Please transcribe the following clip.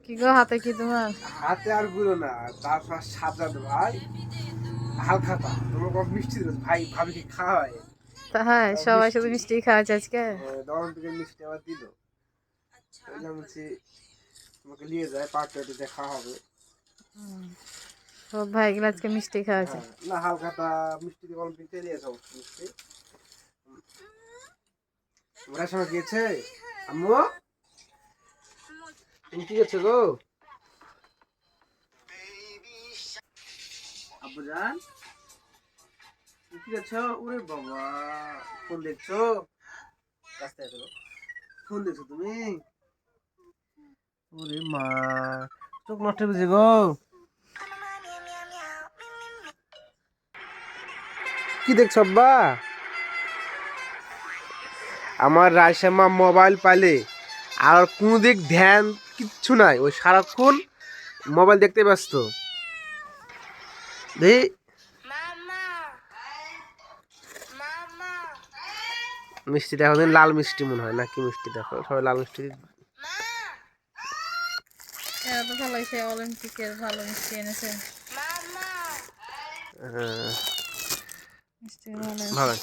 কি গো হাতে কি তোমার? হাতে আর গুলো না, তারপর সাজাদ ভাই হালখাতা তোমার কত মিষ্টি দিল ভাই, ভাবি কি খাওয়ায় তাই সবাই শুধু মিষ্টি, মিষ্টি খাওয়াচ্ছে আজকে। অলিম্পিকের মিষ্টি আবার দিল। ওই জন্য বলছি তোমাকে নিয়ে যায় পার্টিতে দেখা হবে। ও ভাই এগুলো আজকে মিষ্টি খাওয়াচ্ছে। হ্যাঁ না, হালখাতা মিষ্টি দিয়ে অলিম্পিক দিয়ে সমস্ত মিষ্টি। ওরা সময় গিয়েছে আম্মু, তুমি কি করছো গো? আব্বু জান তুমি কি করছো? ওরে বাবা, ফোন দেখছো? রাস্তায় এসো, ফোন দেখছো তুমি? ওরে মা, চোখ নষ্ট হয়েছে গো। কি দেখছো আব্বা? আমার রায়শামা মোবাইল পাইলে আর কোনো দিক ধ্যান কিচ্ছু নাই, ওই সারাক্ষণ মোবাইল দেখতে ব্যস্ত। দেখি মিষ্টি দেখো দিন, লাল মিষ্টি মনে হয়, না কি মিষ্টি দেখো, সবাই লাল মিষ্টি। এরা তো ভালো হয়েছে, অলিম্পিকের ভালো মিষ্টি এনেছে। মিষ্টি ভালো হয়েছে। ভালো।